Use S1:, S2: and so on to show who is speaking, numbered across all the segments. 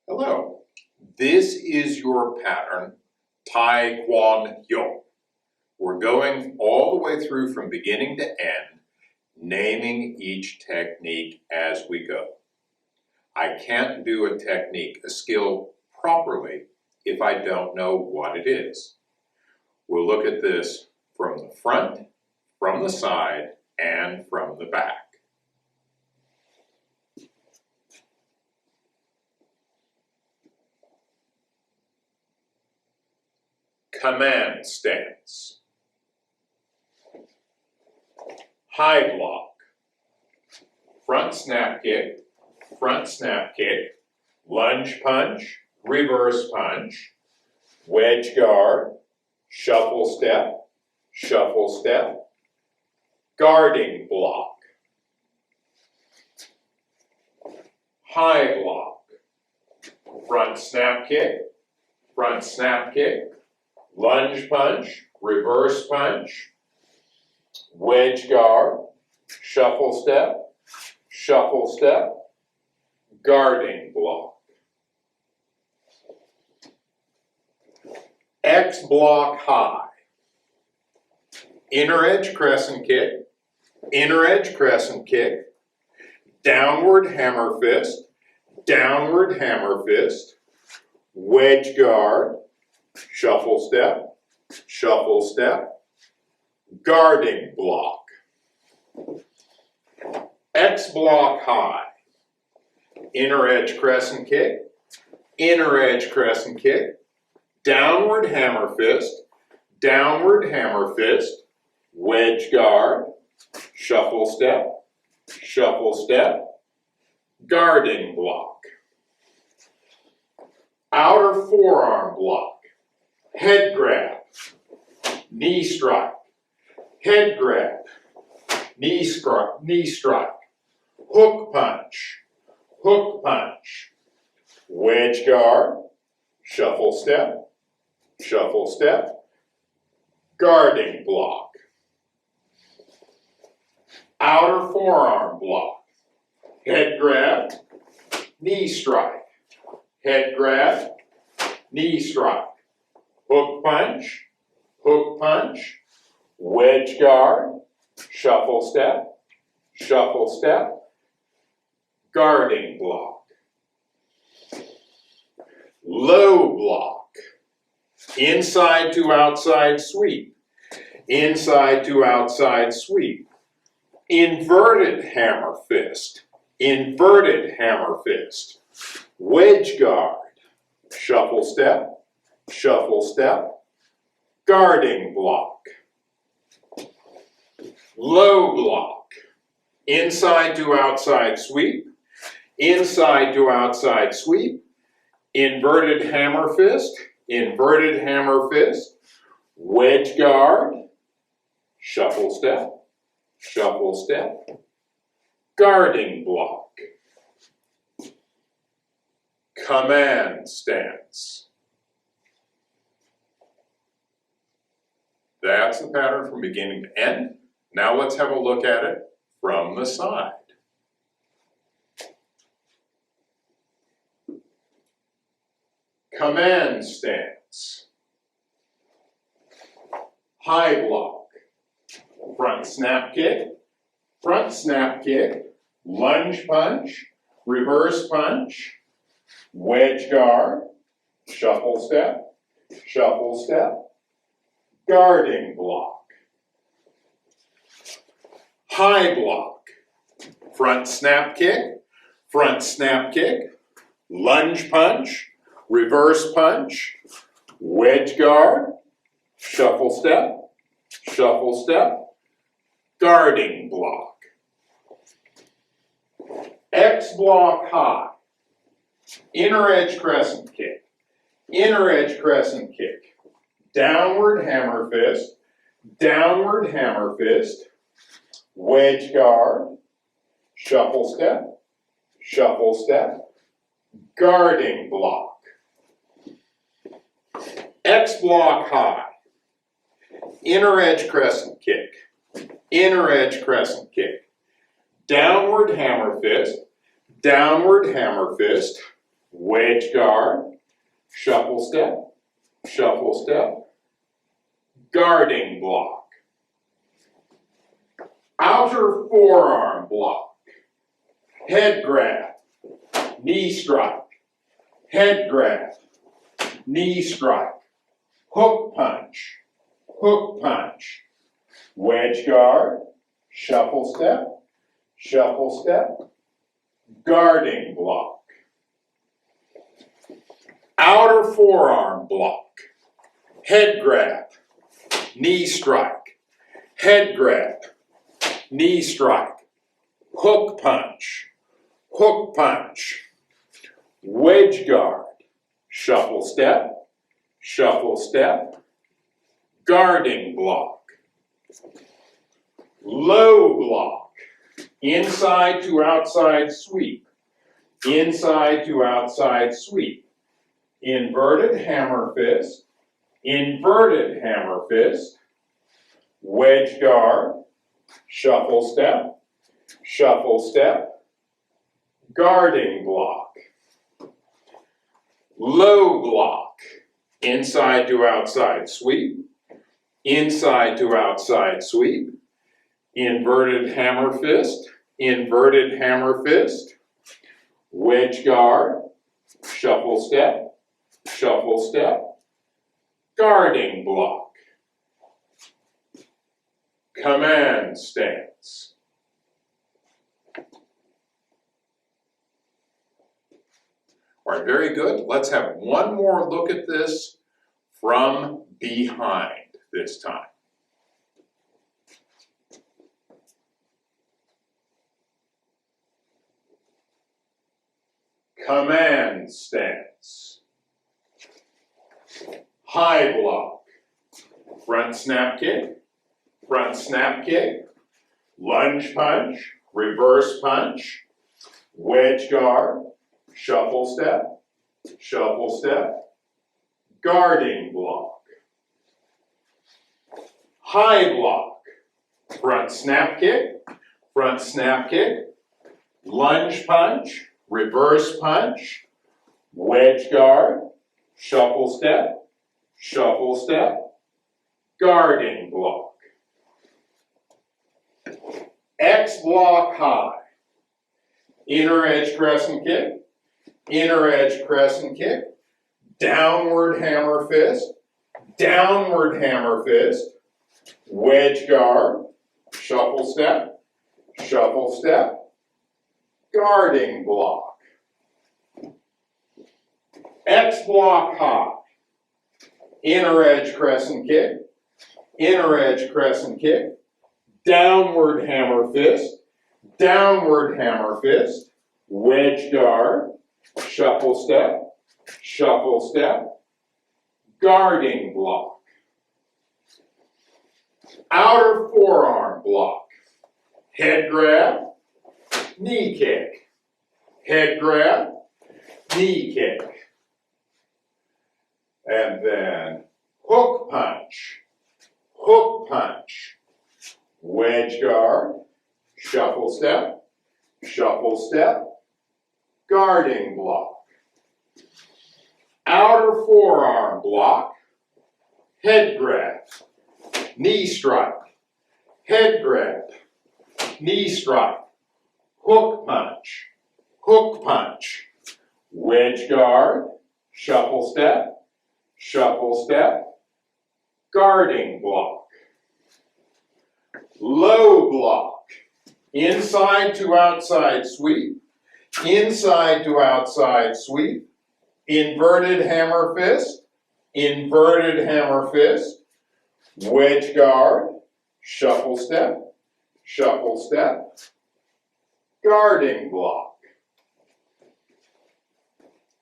S1: Hello, this is your pattern, Tae-Kwon Hyung. We're going all the way through from beginning to end, naming each technique as we go. I can't do a technique, a skill, properly if I don't know what it is. We'll look at this from the front, from the side, and from the back. Command stance. High block. Front snap kick, lunge punch, reverse punch, wedge guard, shuffle step, guarding block. High block. Front snap kick, lunge punch, reverse punch, wedge guard, shuffle step, guarding block. X block high. Inner edge crescent kick, downward hammer fist, wedge guard, shuffle step, guarding block. X block high. Inner edge crescent kick, downward hammer fist, wedge guard, shuffle step, guarding block. Outer forearm block. Head grab, knee strike, head grab, knee strike, hook punch, wedge guard, shuffle step, guarding block. Outer forearm block. Head grab, knee strike, head grab, knee strike, hook punch, wedge guard, shuffle step, guarding block. Low block. Inside to outside sweep, inverted hammer fist, wedge guard, shuffle step, guarding block. Low block. Inside to outside sweep, inverted hammer fist, wedge guard, shuffle step, guarding block. Command stance. That's the pattern from beginning to end. Now let's have a look at it from the side. Command stance. High block. Front snap kick, lunge punch, reverse punch, wedge guard, shuffle step, guarding block. High block. Front snap kick, lunge punch, reverse punch, wedge guard, shuffle step, guarding block. X block high. Inner edge crescent kick, downward hammer fist, wedge guard, shuffle step, guarding block. X block high. Inner edge crescent kick, downward hammer fist, wedge guard, shuffle step, guarding block. Outer forearm block, head grab, knee strike, head grab, knee strike, hook punch, wedge guard, shuffle step, guarding block. Outer forearm block, head grab, knee strike, head grab, knee strike, hook punch, wedge guard, shuffle step, guarding block. Low block, inside to outside sweep, inside to outside sweep, inverted hammer fist, wedge guard, shuffle step, guarding block. Low block, inside to outside sweep, inside to outside sweep, inverted hammer fist, wedge guard, shuffle step, guarding block. Command stance. All right, very good. Let's have one more look at this from behind this time. Command stance. High block. Front snap kick, lunge punch, reverse punch, wedge guard, shuffle step, guarding block. High block, front snap kick, lunge punch, reverse punch, wedge guard, shuffle step, guarding block. X block high, inner edge crescent kick, downward hammer fist, wedge guard, shuffle step, guarding block. X block high, inner edge crescent kick, downward hammer fist, wedge guard, shuffle step, guarding block. Outer forearm block, head grab, knee kick, and then hook punch, wedge guard, shuffle step, guarding block. Outer forearm block, head grab, knee strike, hook punch, wedge guard, shuffle step, guarding block. Low block, inside to outside sweep, inverted hammer fist, wedge guard, shuffle step, guarding block.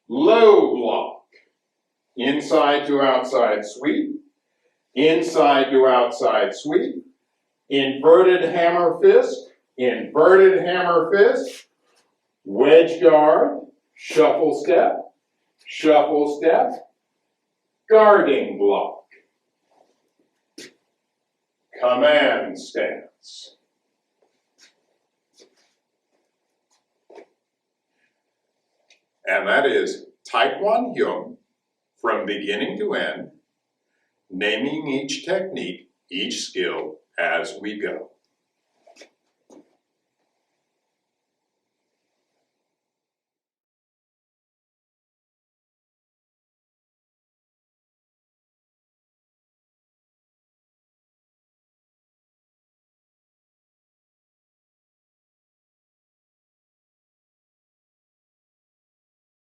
S1: Low block, inside to outside sweep, inverted hammer fist, wedge guard, shuffle step, guarding block. Command stance. And that is Tae-Kwon Hyung, from beginning to end, naming each technique, each skill as we go.